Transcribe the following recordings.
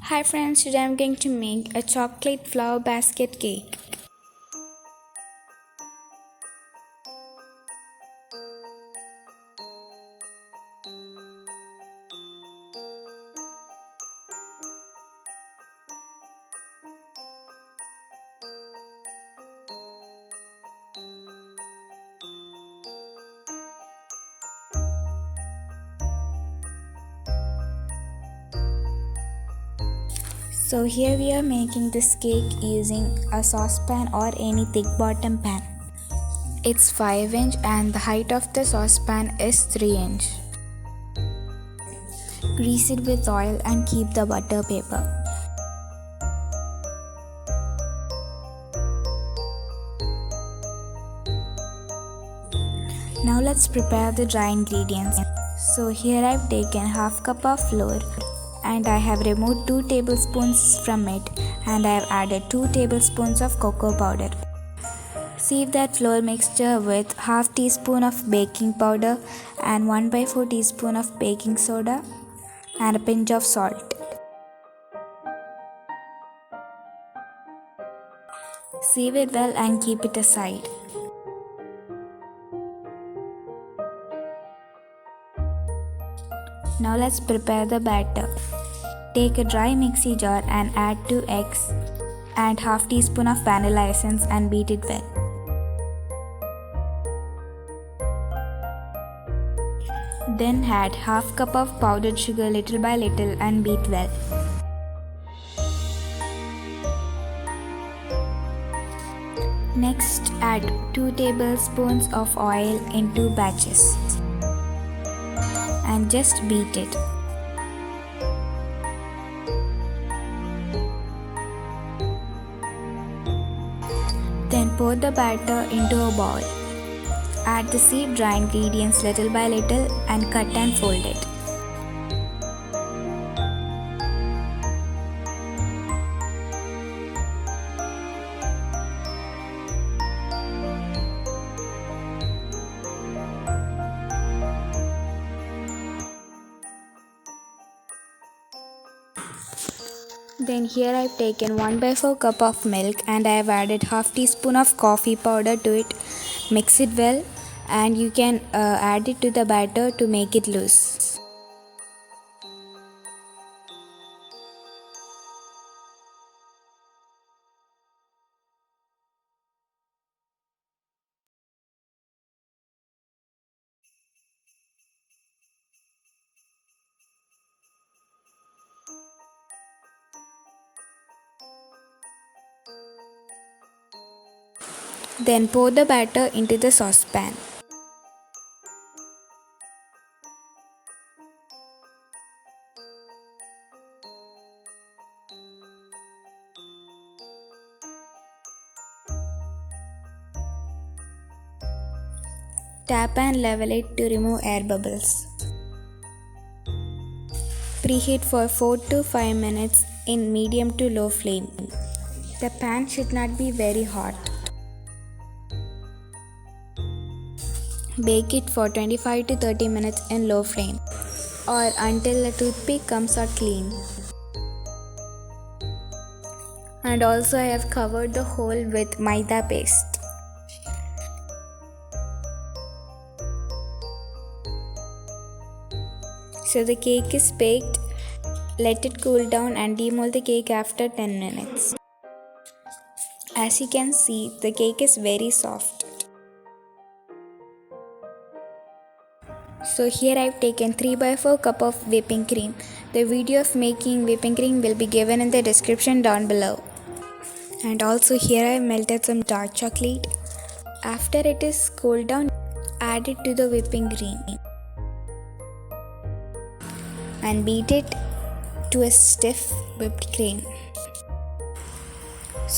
Hi friends, today I'm going to make a chocolate flower basket cake. So here we are making this cake using a saucepan or any thick bottom pan. It's 5 inch and the height of the saucepan is 3 inch. Grease it with oil and keep the butter paper. Now let's prepare the dry ingredients. So here I've taken half cup of flour and I have removed 2 tablespoons from it and I have added 2 tablespoons of cocoa powder. Sieve that flour mixture with half teaspoon of baking powder and 1/4 teaspoon of baking soda and a pinch of salt. Sieve it well and keep it aside. Now let's prepare the batter. Take a dry mixie jar and add 2 eggs and half teaspoon of vanilla essence and beat it well. Then add half cup of powdered sugar little by little and beat well. Next add 2 tablespoons of oil in 2 batches and just beat it. Then pour the batter into a bowl. Add the sieved dry ingredients little by little and cut and fold it. Then here I have taken 1/4 cup of milk and I have added half teaspoon of coffee powder to it. Mix it well and you can add it to the batter to make it loose. Then pour the batter into the saucepan. Tap and level it to remove air bubbles. Preheat for 4 to 5 minutes in medium to low flame. The pan should not be very hot. Bake it for 25 to 30 minutes in low flame or until the toothpick comes out clean. And also I have covered the hole with maida paste. So the cake is baked. Let it cool down and demold the cake after 10 minutes. As you can see, the cake is very soft. So here I have taken 3/4 cup of whipping cream. The video of making whipping cream will be given in the description down below. And also here I have melted some dark chocolate. After it is cooled down, add it to the whipping cream and beat it to a stiff whipped cream.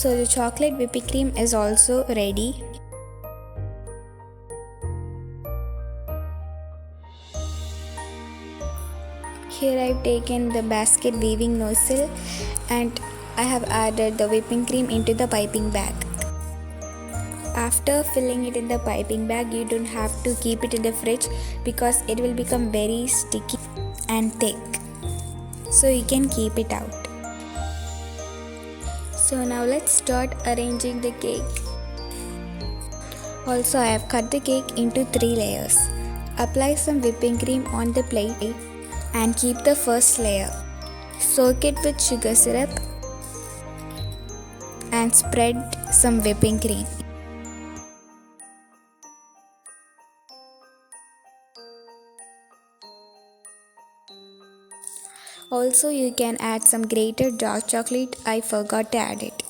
So the chocolate whipping cream is also ready. Here I have taken the basket weaving nozzle and I have added the whipping cream into the piping bag. After filling it in the piping bag, you don't have to keep it in the fridge because it will become very sticky and thick. So you can keep it out. So now let's start arranging the cake. Also, I have cut the cake into 3 layers. Apply some whipping cream on the plate and keep the first layer. Soak it with sugar syrup and spread some whipping cream. Also, you can add some grated dark chocolate. I forgot to add it.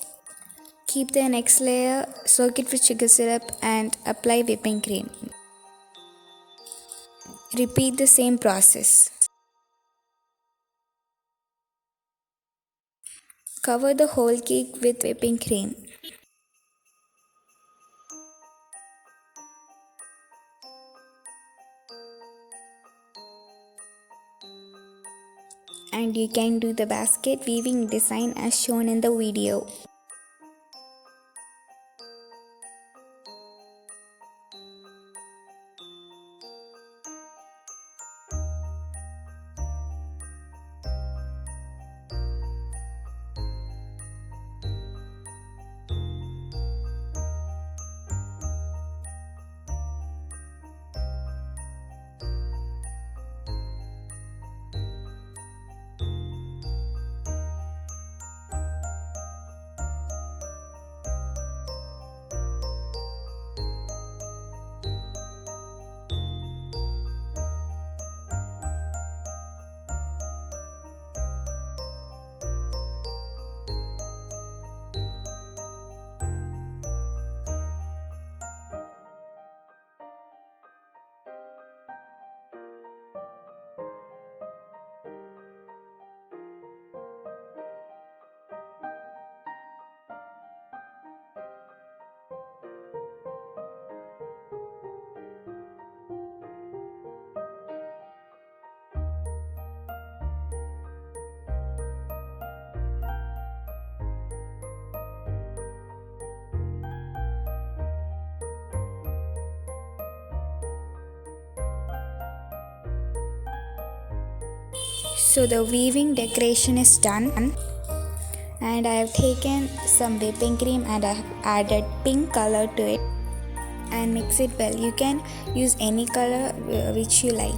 Keep the next layer, soak it with sugar syrup and apply whipping cream. Repeat the same process. Cover the whole cake with whipping cream. And you can do the basket weaving design as shown in the video. So the weaving decoration is done, and I have taken some whipping cream and I have added pink color to it and mix it well. You can use any color which you like.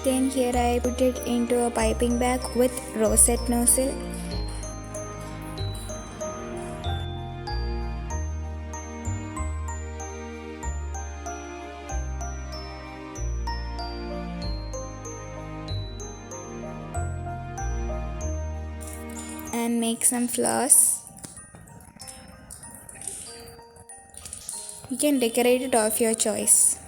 Then here I put it into a piping bag with rosette nozzle. And make some flowers. You can decorate it of your choice.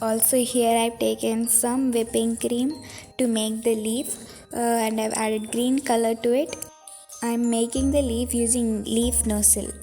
Also here I've taken some whipping cream to make the leaf and I've added green color to it. I'm making the leaf using leaf nozzle.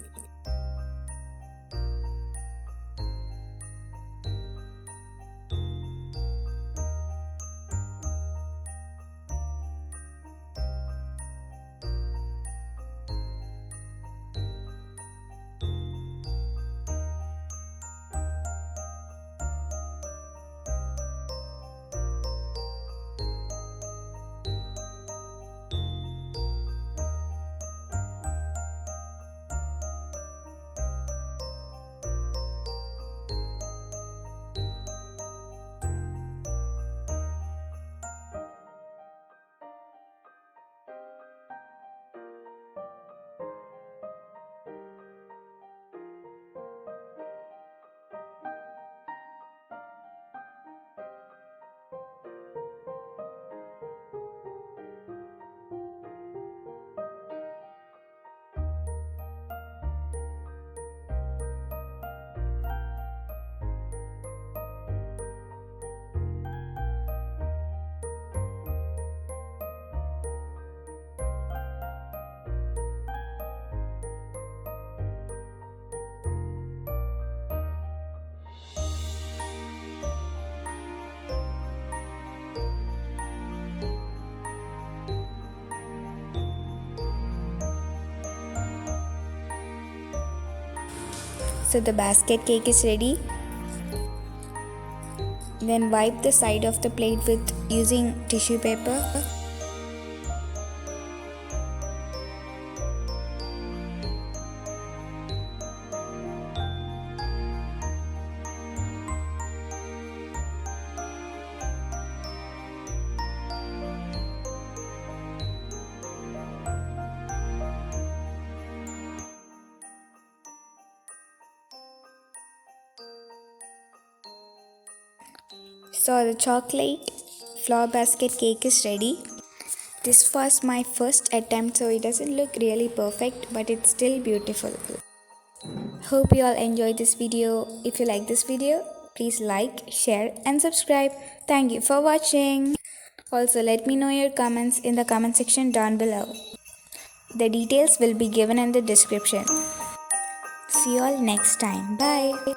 So the basket cake is ready. Then wipe the side of the plate with using tissue paper. So the chocolate flower basket cake is ready. This was my first attempt, so it doesn't look really perfect, but it's still beautiful. Hope you all enjoyed this video. If you like this video, please like, share and subscribe. Thank you for watching. Also, let me know your comments in the comment section down below. The details will be given in the description. See you all next time. Bye.